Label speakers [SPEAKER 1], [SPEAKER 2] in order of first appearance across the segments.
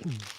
[SPEAKER 1] Mm.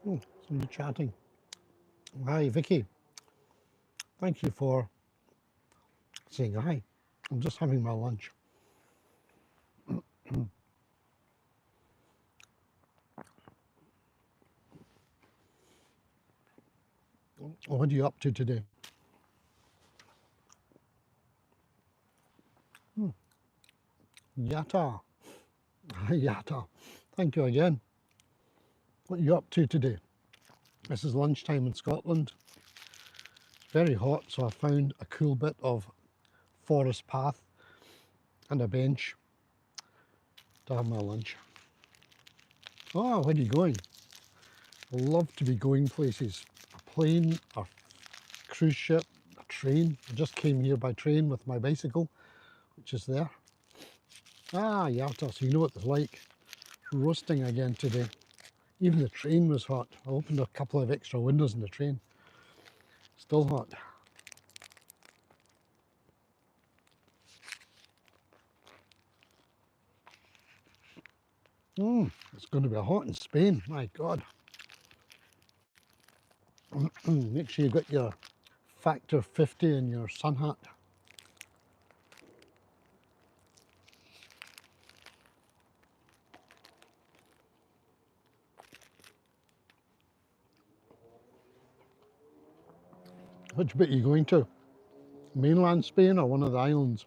[SPEAKER 1] Oh, somebody chatting. Hi, Vicky. Thank you for saying hi. I'm just having my lunch. What are you up to today? Yatta. Hi, Yatta. Thank you again. What are you up to today? This is lunchtime in Scotland. It's very hot, so I found a cool bit of forest path and a bench to have my lunch. Oh, where are you going? I love to be going places. A plane, a cruise ship, a train. I just came here by train with my bicycle, which is there. Ah, Yatta, so you know what it's like. Roasting again today. Even the train was hot. I opened a couple of extra windows in the train. Still hot. It's going to be hot in Spain. My God. Make sure you got your factor 50 in your sun hat. Which bit are you going to? Mainland Spain or one of the islands?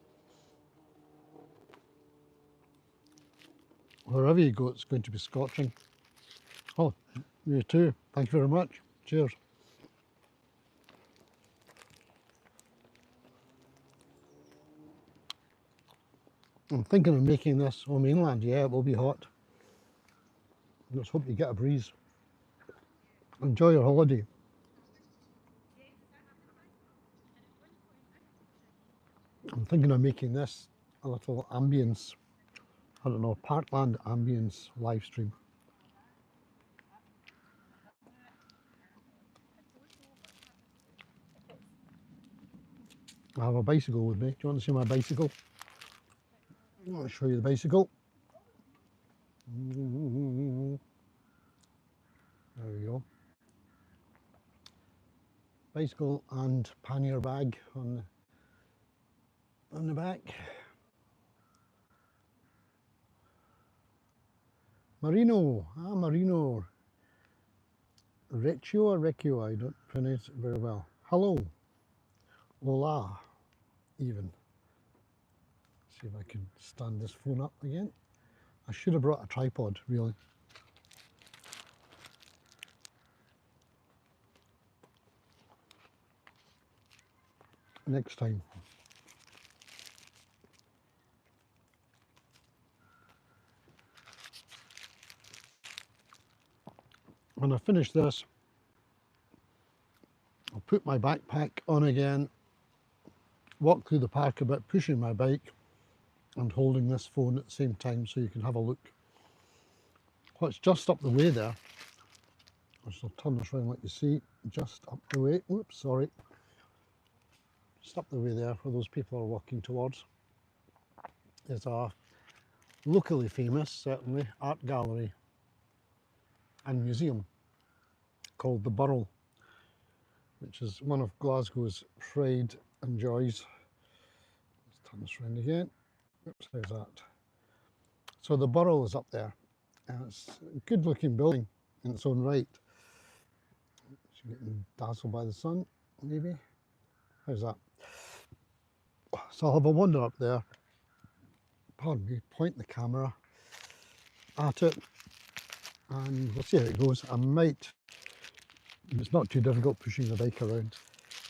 [SPEAKER 1] Wherever you go, it's going to be scorching. Oh, you too. Thank you very much. Cheers. I'm thinking of making this on mainland. Yeah, it will be hot. Let's hope you get a breeze. Enjoy your holiday. I'm thinking of making this a little ambience, I don't know, parkland ambience live stream. I have a bicycle with me. Do you want to see my bicycle? I want to show you the bicycle. There we go. Bicycle and pannier bag on the back. Marino, Marino. Recchio or Recchio, I don't pronounce it very well. Hello. Hola, even. See if I can stand this phone up again. I should have brought a tripod, really. Next time. When I finish this, I'll put my backpack on again, walk through the park a bit, pushing my bike and holding this phone at the same time so you can have a look. What's just up the way there, I shall turn this around, let you see, just up the way, oops, sorry, just up the way there where those people are walking towards, is a locally famous, certainly, art gallery and museum called the Burrell, which is one of Glasgow's pride and joys. Let's turn this around again. Oops, there's that. So the Burrell is up there, and it's a good looking building in its own right. You're getting dazzled by the sun, maybe. How's that? So I'll have a wander up there, pardon me, point the camera at it, and we'll see how it goes. I might, if it's not too difficult pushing the bike around,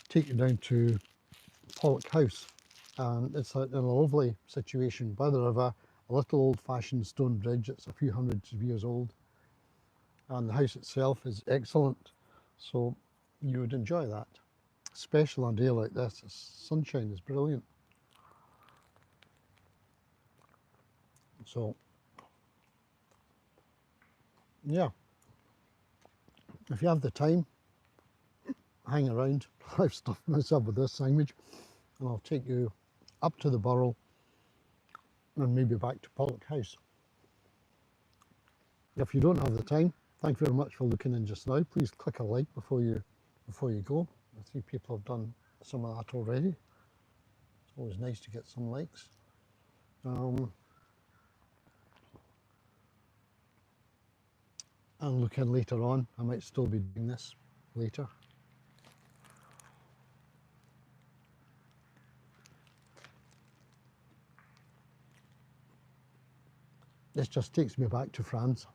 [SPEAKER 1] take you down to Pollok House. And it's in a lovely situation by the river, a little old-fashioned stone bridge. It's a few hundreds of years old, and the house itself is excellent, so you would enjoy that, especially on a day like this. The sunshine is brilliant. So yeah, if you have the time, hang around. I've stuffed myself with this sandwich, and I'll take you up to the Burrell and maybe back to Pollok House. If you don't have the time, thank you very much for looking in just now. Please click a like before you go. I see people have done some of that already. It's always nice to get some likes. And look in later on. I might still be doing this later. This just takes me back to France.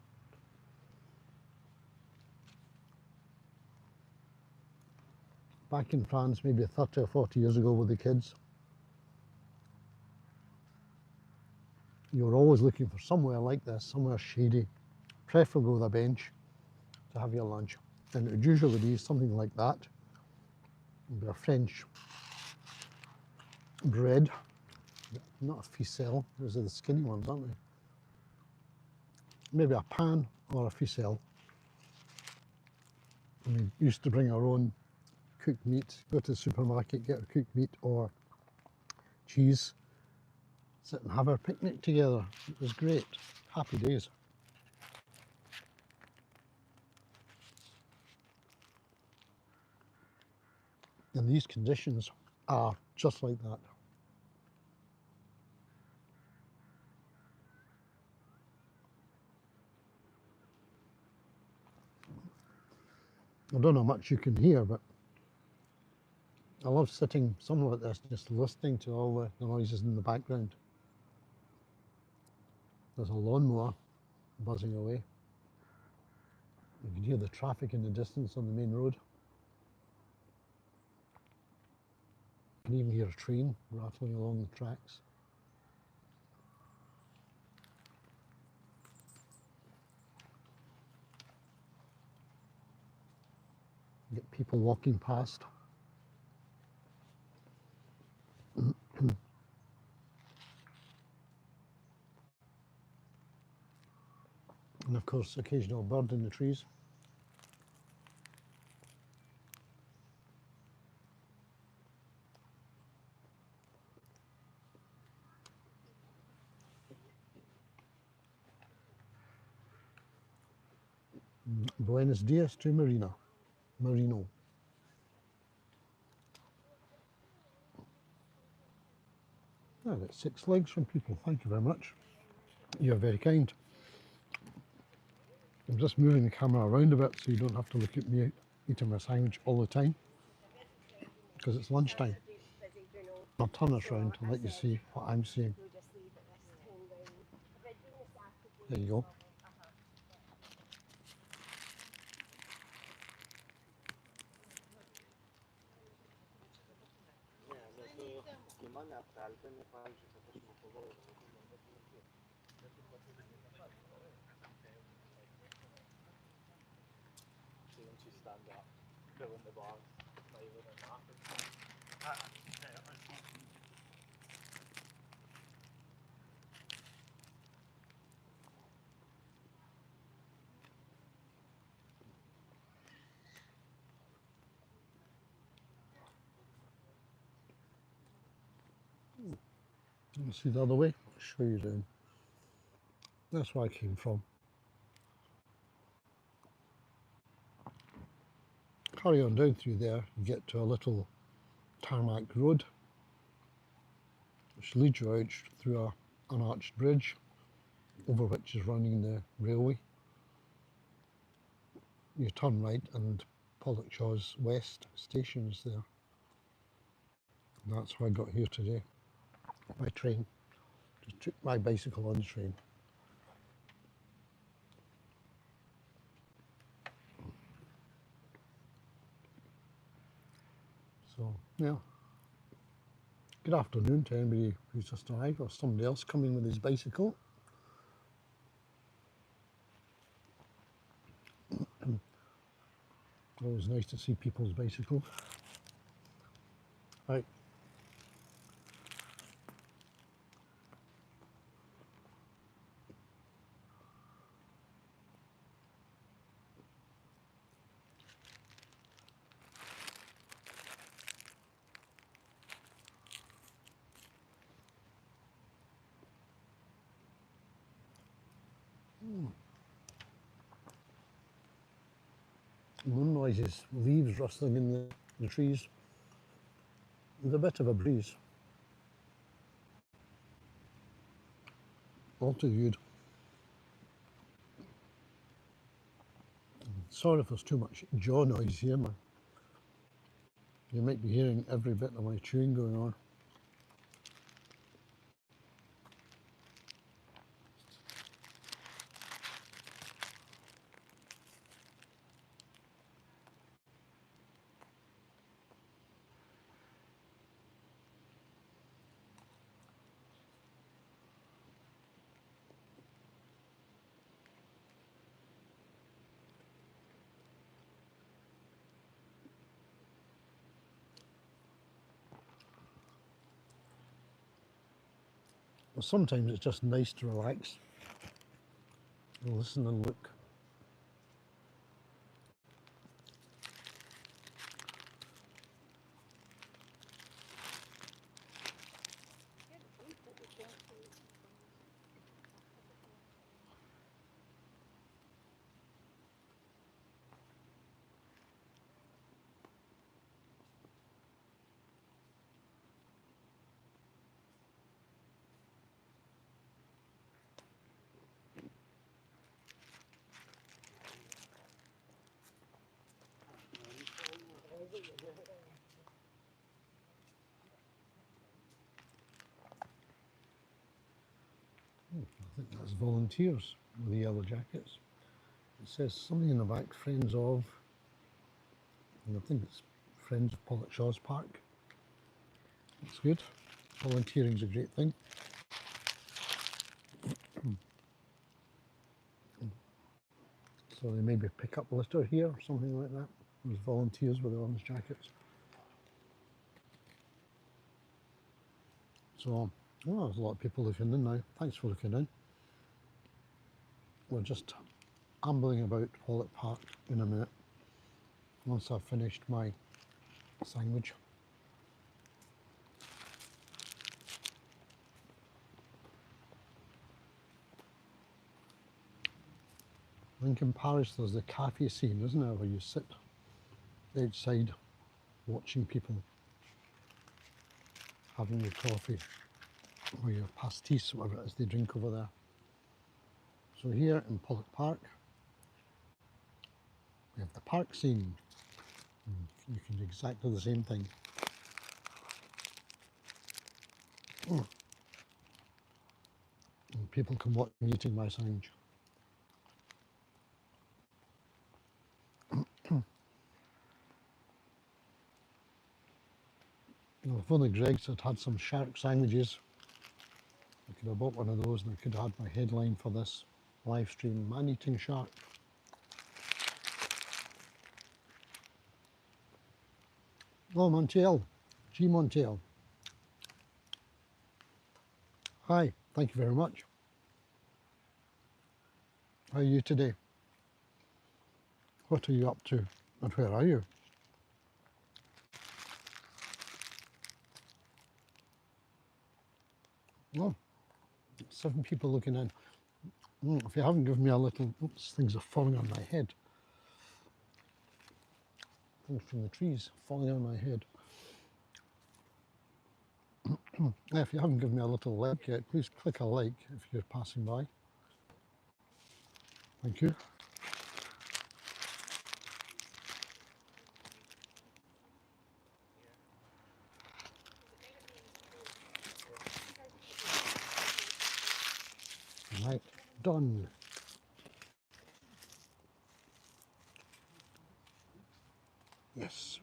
[SPEAKER 1] Back in France, maybe 30 or 40 years ago with the kids. You were always looking for somewhere like this, somewhere shady, preferably with a bench to have your lunch. And it would usually be something like that. It'd be a French bread, not a ficelle. Those are the skinny ones, aren't they? Maybe a pan or a ficelle. And we used to bring our own cooked meat, go to the supermarket, get our cooked meat or cheese, sit and have our picnic together. It was great. Happy days. And these conditions are just like that. I don't know how much you can hear, but I love sitting somewhere like this, just listening to all the noises in the background. There's a lawnmower buzzing away. You can hear the traffic in the distance on the main road. You can even hear a train rattling along the tracks. people walking past. And of course, occasional bird in the trees. Buenos dias to Marino. I got 6 legs from people. Thank you very much. You're very kind. I'm just moving the camera around a bit so you don't have to look at me eating my sandwich all the time because it's lunchtime. I'll turn this around and let you see what I'm seeing. There you go. You see the other way? I'll show you down. That's where I came from. Carry on down through there, you get to a little tarmac road which leads you out through an arched bridge over which is running the railway. You turn right and Pollok West station is there. And that's how I got here today. My train. Just took my bicycle on the train. So, yeah. Good afternoon to anybody who's just arrived or somebody else coming with his bicycle. Always nice to see people's bicycles. Right. Moon noises, leaves rustling in the trees. There's a bit of a breeze. All too good. Sorry if there's too much jaw noise here, man. You might be hearing every bit of my chewing going on. Well, sometimes it's just nice to relax and listen and look. I think that's volunteers with the yellow jackets. It says something in the back, Friends of, and I think it's Friends of Pollok Park. That's good. Volunteering's a great thing. So they maybe pick up litter here or something like that. There's volunteers with the orange jackets. So, oh, there's a lot of people looking in now. Thanks for looking in. We're just ambling about Pollok Park in a minute once I've finished my sandwich. I think in Paris there's the cafe scene, isn't there, where you sit outside watching people having your coffee or your pastis, whatever it is they drink over there. So here in Pollok Park, we have the park scene. You can do exactly the same thing. And people can watch me eating my sandwich. If only Greg's had some shark sandwiches, I could have bought one of those and I could have had my headline for this live stream, man eating shark. Oh, Montiel, G. Montiel. Hi, thank you very much. How are you today? What are you up to and where are you? Oh, 7 people looking in. If you haven't given me a little, oops, things are falling on my head. Things from the trees falling on my head. If you haven't given me a little like yet, please click a like if you're passing by. Thank you. Right, done. Yes.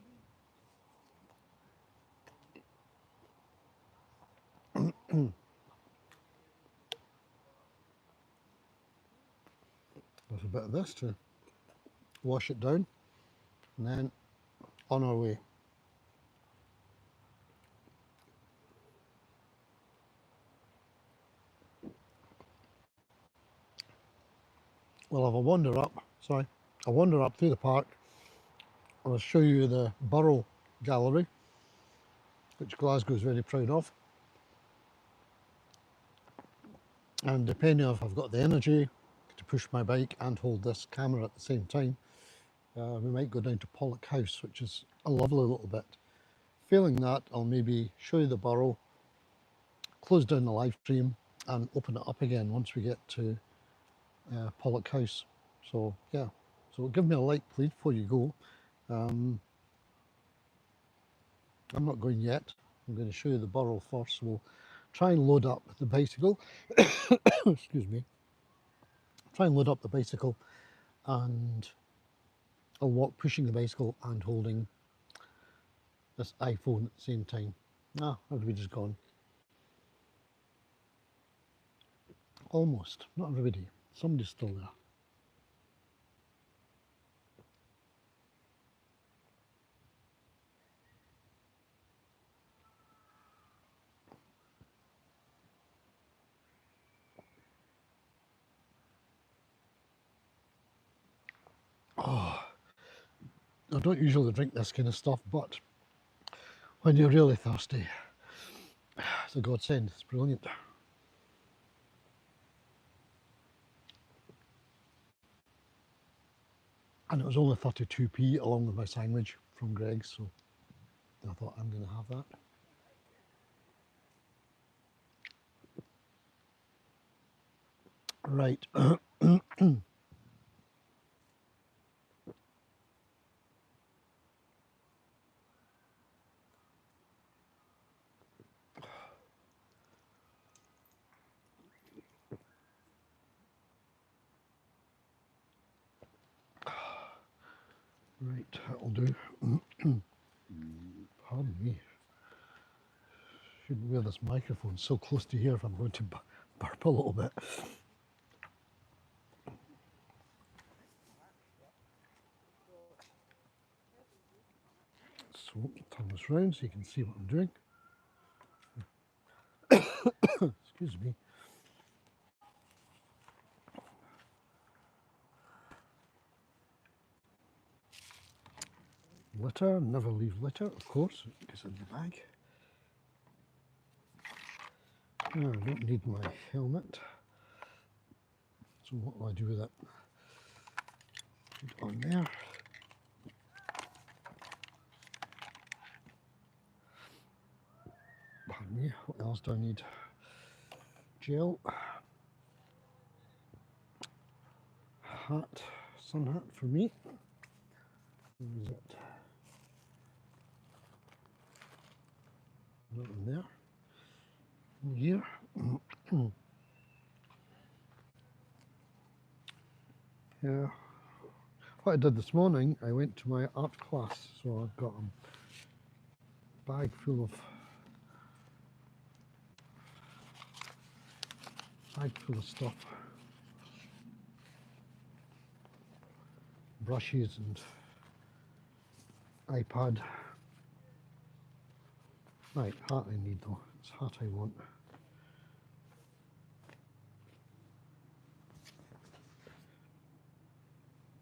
[SPEAKER 1] There's a bit of this to wash it down and then on our way. We'll have a wander up, a wander up through the park. I'll show you the Borough Gallery, which Glasgow is very proud of. And depending on if I've got the energy to push my bike and hold this camera at the same time, we might go down to Pollok House, which is a lovely little bit. Failing that, I'll maybe show you the Borough, close down the live stream and open it up again once we get to Pollok House. So yeah, so give me a like please before you go. I'm not going yet. I'm going to show you the Borough first. So we'll try and load up the bicycle. Excuse me. Try and load up the bicycle, and I'll walk pushing the bicycle and holding this iPhone at the same time. Everybody's gone. Almost. Not everybody. Somebody's still there. Oh, I don't usually drink this kind of stuff, but when you're really thirsty, it's a godsend. It's brilliant. And it was only 32p along with my sandwich from Greg's, so I thought I'm going to have that. Right. Right, that'll do. Pardon me. Shouldn't wear this microphone so close to here if I'm going to burp a little bit. So turn this round so you can see what I'm doing. Excuse me. Litter, never leave litter, of course, it goes in the bag. Now, I don't need my helmet, so what will I do with it? Put it on there. Pardon me, what else do I need? Gel, hat, sun hat for me. Where is it? Not in there. In here. Yeah. What I did this morning, I went to my art class, so I've got a bag full of stuff. Brushes and iPad. Right, hat I need though. It's hat I want.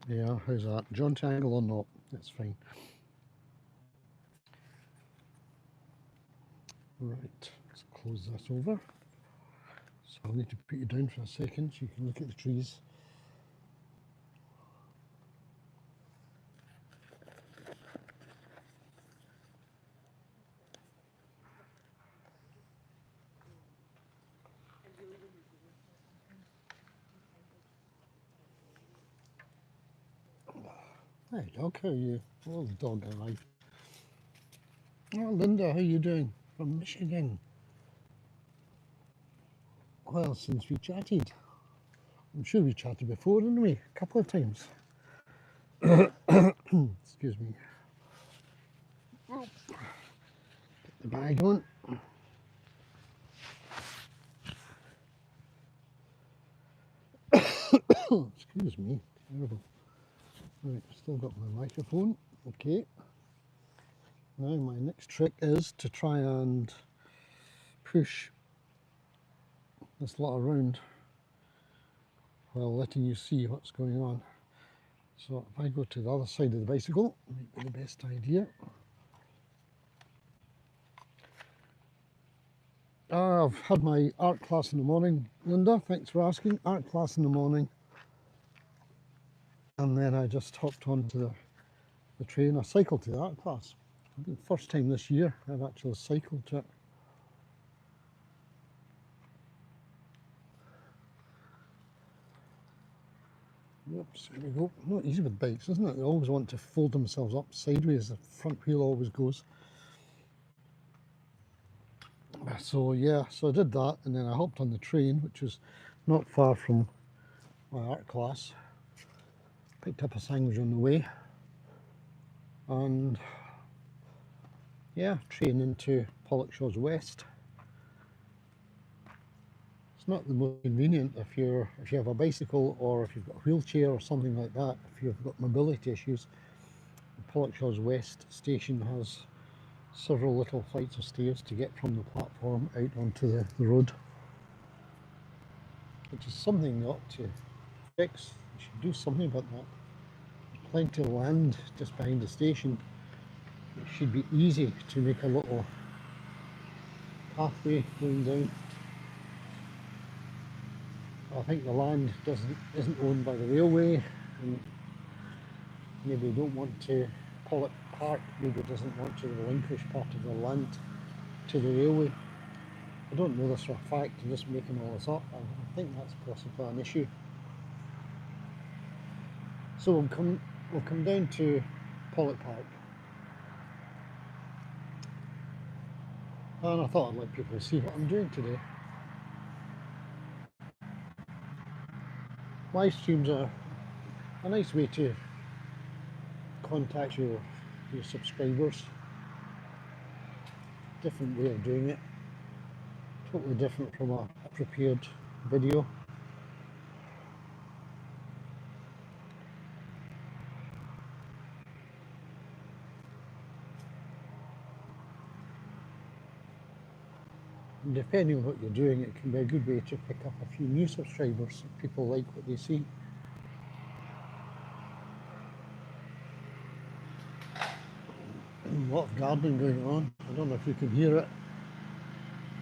[SPEAKER 1] Yeah, how's that? Joint angle or not? That's fine. Right, let's close this over. So I'll need to put you down for a second so you can look at the trees. Hey dog, how are you? Oh, the dog arrived. Oh, Linda, how are you doing? From Michigan. Well, since we chatted. I'm sure we chatted before, didn't we? A couple of times. Excuse me. Get the bag on. Excuse me. Terrible. Right, still got my microphone. Okay. Now my next trick is to try and push this lot around while letting you see what's going on. So if I go to the other side of the bicycle, might be the best idea. I've had my art class in the morning, Linda, thanks for asking. Art class in the morning. And then I just hopped onto the train. I cycled to the art class. First time this year I've actually cycled to it. Oops, there we go. Not easy with bikes, isn't it? They always want to fold themselves up sideways. The front wheel always goes. So yeah, so I did that, and then I hopped on the train, which is not far from my art class. Picked up a sandwich on the way, and yeah, train into Pollok West. It's not the most convenient if you have a bicycle or if you've got a wheelchair or something like that. If you've got mobility issues, the Pollok West station has several little flights of stairs to get from the platform out onto the road, which is something you ought to fix. You should do something about that. There's plenty of land just behind the station. It should be easy to make a little pathway going down. I think the land isn't owned by the railway, and maybe don't want to. Pollok Park maybe doesn't want to relinquish part of the land to the railway. I don't know this for a fact, I'm just making all this up. I think that's possibly an issue. So we'll come down to Pollok Park. And I thought I'd let people see what I'm doing today. Live streams are a nice way to contact your subscribers. Different way of doing it. Totally different from a prepared video. And depending on what you're doing, it can be a good way to pick up a few new subscribers if people like what they see. A lot of gardening going on. I don't know if you can hear it.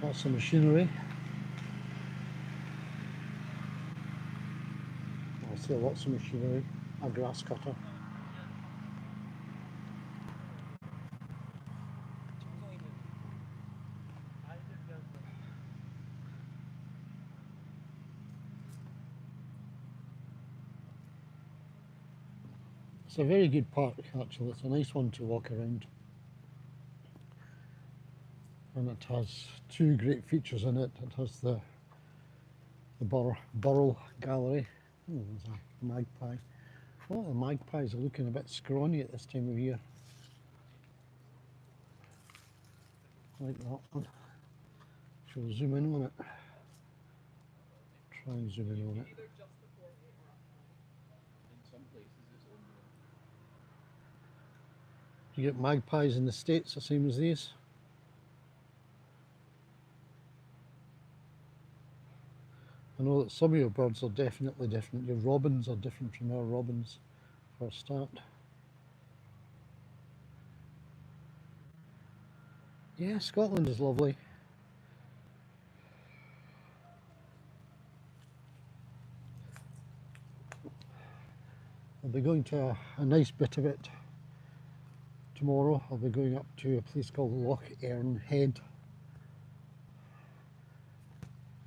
[SPEAKER 1] Lots of machinery. I see lots of machinery. A grass cutter. It's a very good park actually. It's a nice one to walk around. And it has two great features in it. It has the Burrell Gallery. Oh, there's a magpie. Oh, the magpies are looking a bit scrawny at this time of year. Like that one. Shall we zoom in on it? Try and zoom in on it. You get magpies in the States the same as these. I know that some of your birds are definitely different. Your robins are different from our robins, for a start. Yeah, Scotland is lovely. I'll be going to a nice bit of it tomorrow. I'll be going up to a place called Loch Earn Head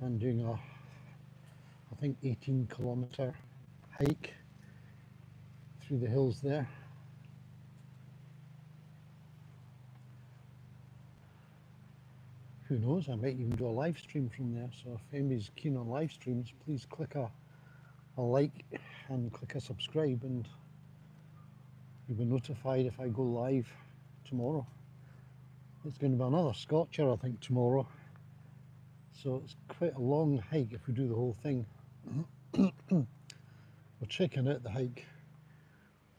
[SPEAKER 1] and doing a, I think, 18-kilometre hike through the hills there. Who knows, I might even do a live stream from there. So if anybody's keen on live streams, please click a like and click a subscribe, and you'll be notified if I go live tomorrow. It's going to be another scotcher, I think, tomorrow. So it's quite a long hike if we do the whole thing. We're checking out the hike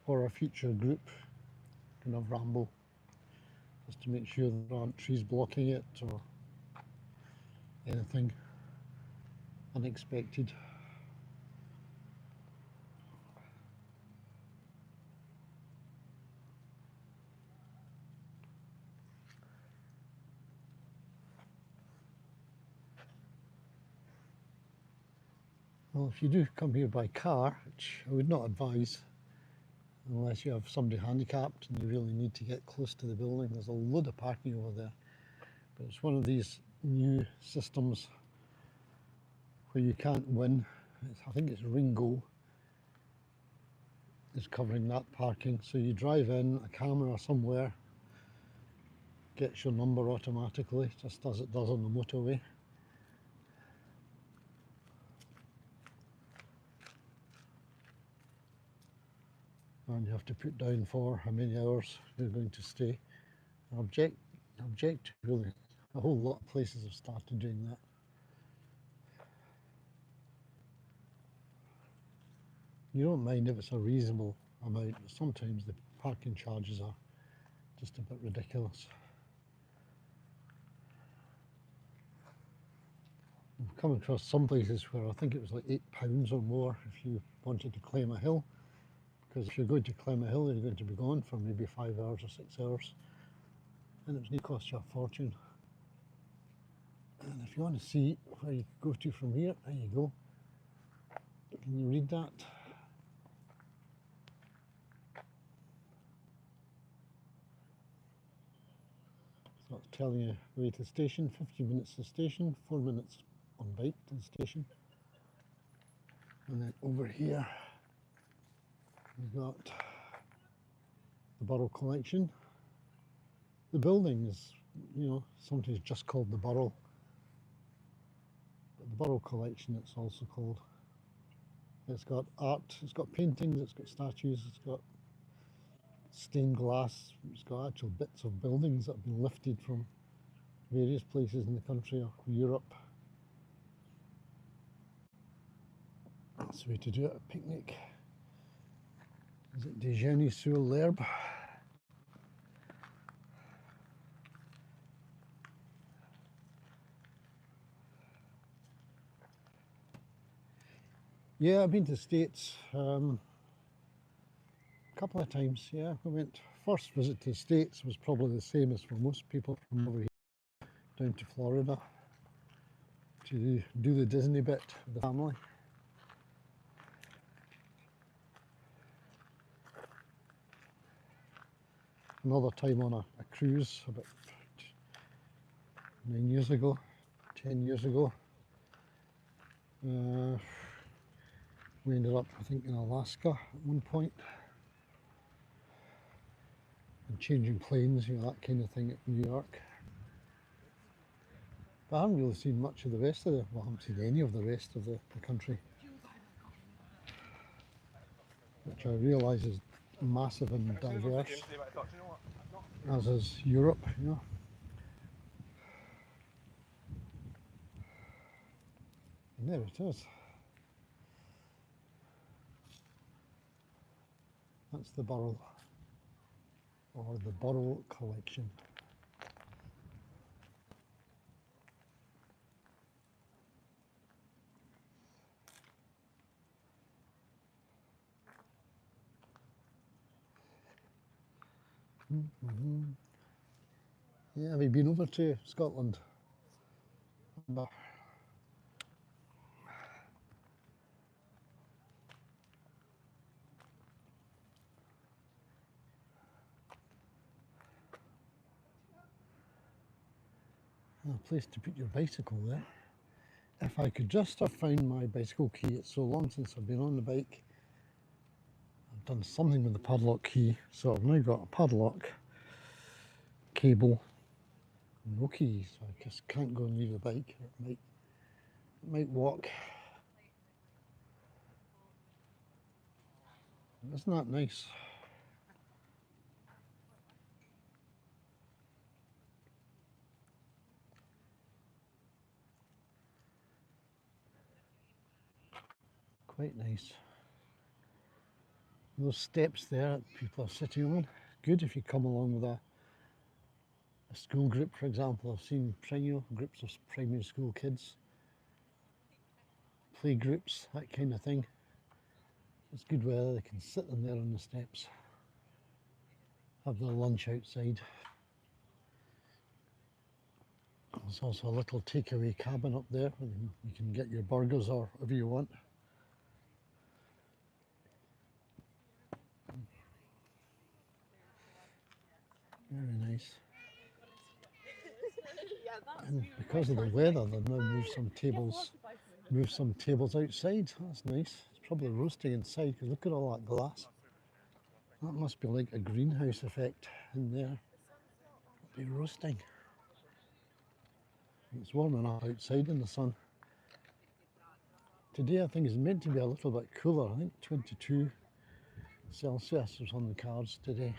[SPEAKER 1] for a future group kind of ramble, just to make sure there aren't trees blocking it or anything unexpected. Well, if you do come here by car, which I would not advise unless you have somebody handicapped and you really need to get close to the building, there's a load of parking over there. But it's one of these new systems where you can't win. I think it's Ringo is covering that parking. So you drive in, a camera somewhere gets your number automatically, just as it does on the motorway. And you have to put down for how many hours you're going to stay. Object really. A whole lot of places have started doing that. You don't mind if it's a reasonable amount, but sometimes the parking charges are just a bit ridiculous. I've come across some places where I think it was like £8 or more if you wanted to climb a hill, because if you're going to climb a hill you're going to be gone for maybe 5 hours or 6 hours, and it's going to cost you a fortune. And if you want to see where you go to from here, there you go. Can you read that? So it's telling you the way to the station, 15 minutes to the station, 4 minutes on bike to the station. And then over here we've got the Burrell Collection. The building is, sometimes just called the Burrell, but the Burrell Collection it's also called. It's got art, it's got paintings, it's got statues, it's got stained glass, it's got actual bits of buildings that have been lifted from various places in the country or Europe. That's the way to do it, a picnic. Is it Déjeuner sur l'herbe? Yeah, I've been to the States a couple of times. Yeah, we went. First visit to the States was probably the same as for most people from over here, down to Florida to do the Disney bit with the family. Another time on a cruise about 9 years ago, 10 years ago. We ended up, I think, in Alaska at one point, and changing planes, you know, that kind of thing at New York. But I haven't really seen much of the rest of well, I haven't seen any of the rest of the country, which I realise is massive and diverse, as is Europe, you know. And there it is. That's the Burrell, or the Burrell Collection. Yeah, have you been over to Scotland? No. A place to put your bicycle there. If I could just have found my bicycle key. It's so long since I've been on the bike. I've done something with the padlock key, so I've now got a padlock, cable, no keys. So I just can't go and leave the bike. It might walk. Isn't that nice? Quite nice. Those steps there that people are sitting on, good if you come along with a school group, for example. I've seen groups of primary school kids, play groups, that kind of thing. It's good weather, they can sit in there on the steps, have their lunch outside. There's also a little takeaway cabin up there where you can get your burgers or whatever you want. Very nice. And because of the weather, they've now moved some tables outside. That's nice. It's probably roasting inside because look at all that glass. That must be like a greenhouse effect in there. It'll be roasting. It's warm enough outside in the sun. Today I think it's meant to be a little bit cooler. I think 22 Celsius is on the cards today.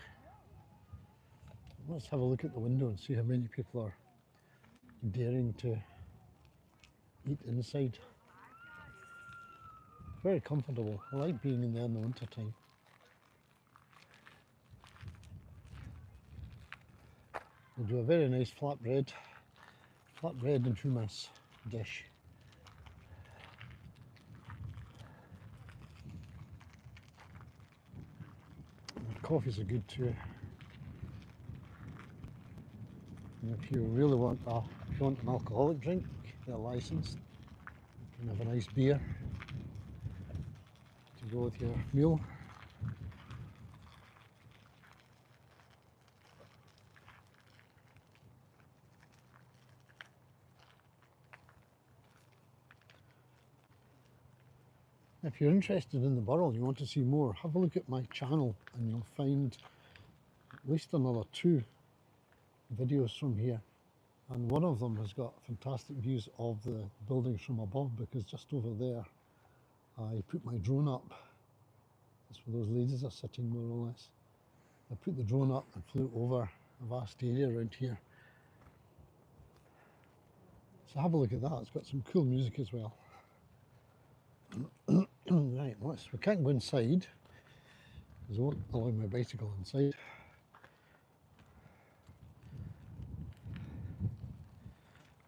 [SPEAKER 1] Let's have a look at the window and see how many people are daring to eat inside. Very comfortable. I like being in there in the winter time. They do a very nice flatbread and hummus dish. And coffees are good too. And if you really want an alcoholic drink, they're licensed. You can have a nice beer to go with your meal. If you're interested in the Burrell, you want to see more, have a look at my channel and you'll find at least another 2 videos from here. And one of them has got fantastic views of the buildings from above, because just over there I put my drone up. That's where those ladies are sitting, more or less. I put the drone up and flew over a vast area around here. So have a look at that, it's got some cool music as well. Right, we can't go inside because I won't allow my bicycle inside.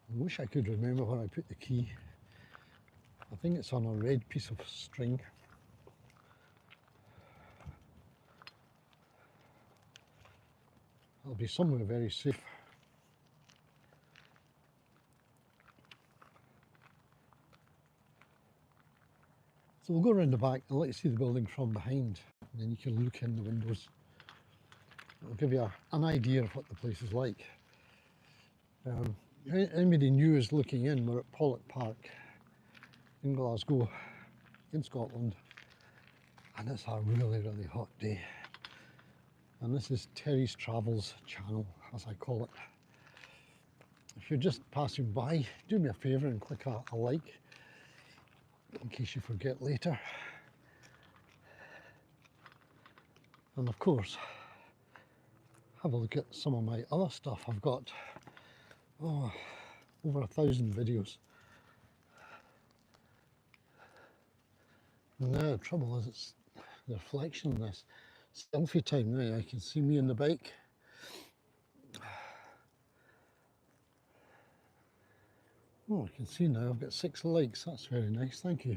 [SPEAKER 1] I wish I could remember where I put the key. I think it's on a red piece of string. It'll be somewhere very safe. So we'll go around the back. I'll let you see the building from behind, and then you can look in the windows. It'll give you an idea of what the place is like. Anybody new is looking in, we're at Pollok Park in Glasgow, in Scotland, and it's a really, really hot day. And this is Terry's Travels channel, as I call it. If you're just passing by, do me a favour and click a like, in case you forget later. And of course, have a look at some of my other stuff. I've got over 1,000 videos. And now the trouble is it's the reflection in this. Selfie time now, I can see me on the bike. Oh, I can see now I've got 6 likes. That's very nice, thank you.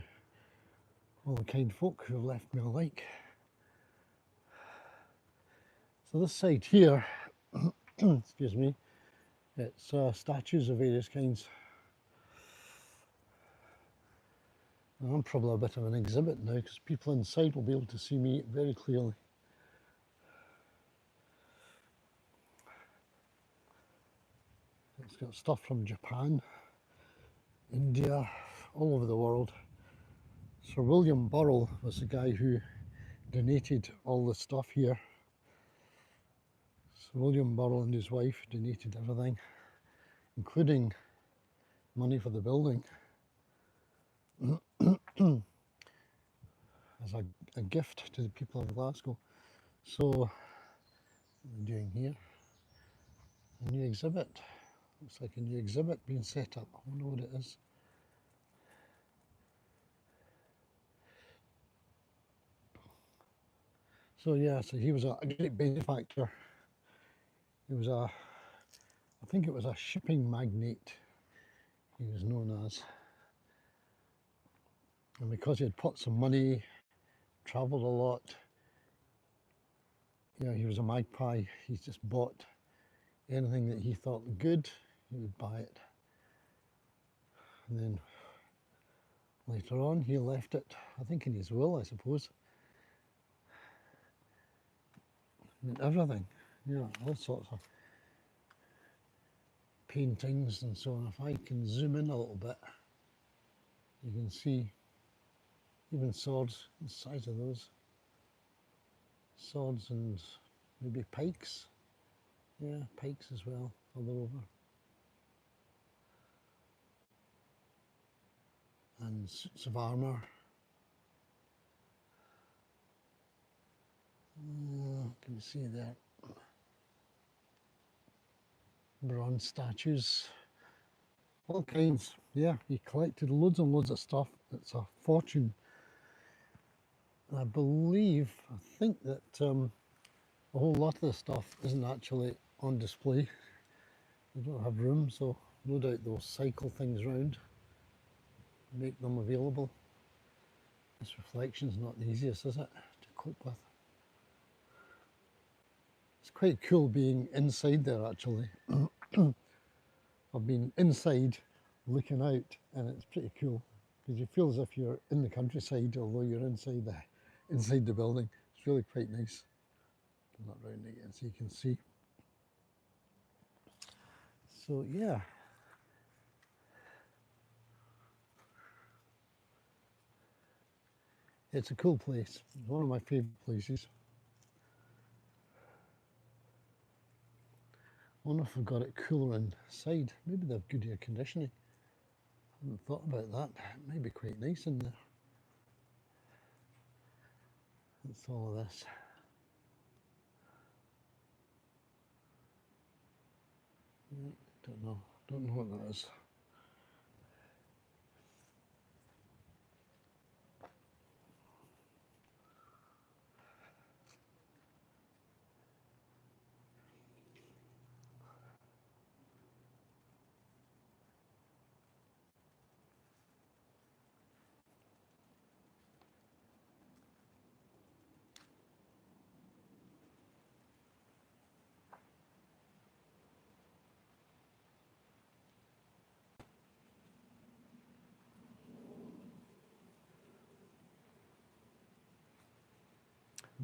[SPEAKER 1] All the kind folk who have left me a like. So this side here, excuse me, it's statues of various kinds. And I'm probably a bit of an exhibit now because people inside will be able to see me very clearly. It's got stuff from Japan, India, all over the world. Sir William Burrell was the guy who donated all the stuff here. Sir William Burrell and his wife donated everything, including money for the building, as a gift to the people of Glasgow. So, what are we doing here? A new exhibit. Looks like a new exhibit being set up. I wonder what it is. So yeah, so he was a great benefactor. He was I think it was a shipping magnate he was known as. And because he had put some money, travelled a lot, you know, he was a magpie. He just bought anything that he thought good, he would buy it. And then later on, he left it, I think in his will, I suppose. I mean, everything, you know, all sorts of paintings and so on. If I can zoom in a little bit, you can see even swords, the size of those. Swords and maybe pikes. Yeah, pikes as well, all over. And suits of armour. Can you see there? Bronze statues. All kinds. Yeah, he collected loads and loads of stuff. It's a fortune. I think that a whole lot of the stuff isn't actually on display. They don't have room, so no doubt they'll cycle things round, make them available. This reflection's not the easiest, is it, to cope with? It's quite cool being inside there, actually. I've been inside looking out, and it's pretty cool because you feel as if you're in the countryside, although you're inside the building. It's really quite nice. Turn that round again so you can see. So yeah. It's a cool place. It's one of my favourite places. I wonder if I've got it cooler inside. Maybe they have good air conditioning. I hadn't thought about that. It might be quite nice in there. That's all of this. Don't know what that is.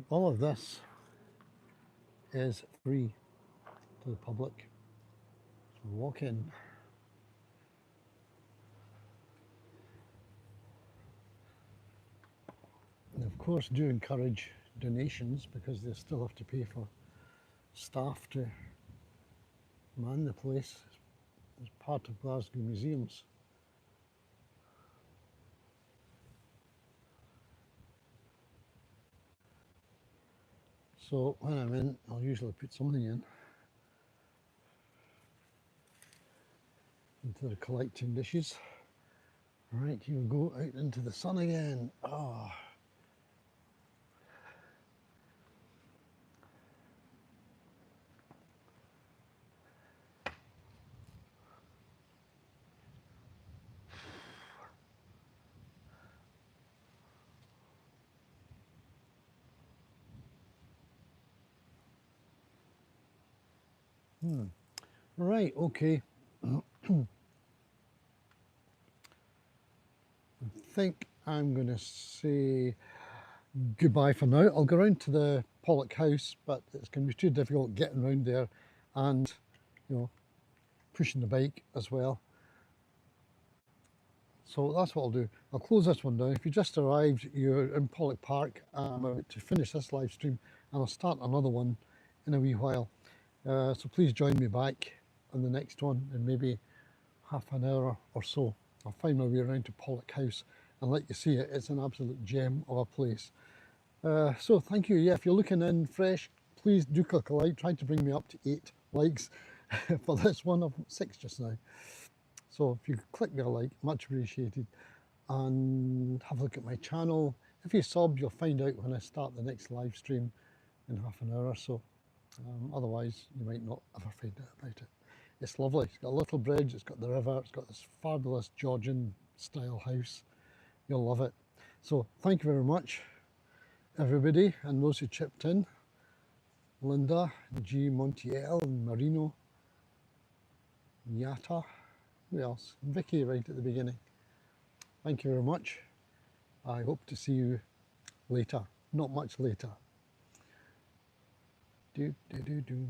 [SPEAKER 1] All of this is free to the public. So walk in. And of course do encourage donations because they still have to pay for staff to man the place as part of Glasgow Museums. So when I'm in, I'll usually put something in into the collecting dishes. Right, here we go out into the sun again. Oh. Right, okay. I think I'm going to say goodbye for now. I'll go round to the Pollok house, but it's going to be too difficult getting round there and, you know, pushing the bike as well. So that's what I'll do. I'll close this one down. If you just arrived, you're in Pollok Park. I'm about to finish this live stream and I'll start another one in a wee while. So please join me back on the next one in maybe half an hour or so. I'll find my way around to Pollok House and let you see it. It's an absolute gem of a place. So thank you. Yeah, if you're looking in fresh, please do click a like. Try to bring me up to 8 likes for this one. I've 6 just now. So if you could click me a like, much appreciated. And have a look at my channel. If you sub, you'll find out when I start the next live stream in half an hour or so. Otherwise, you might not ever find out about it. It's lovely. It's got a little bridge, it's got the river, it's got this fabulous Georgian style house. You'll love it. So thank you very much, everybody, and those who chipped in. Linda, G. Montiel, and Marino, Yata, who else? Vicky right at the beginning. Thank you very much. I hope to see you later, not much later. Do, do, do, do.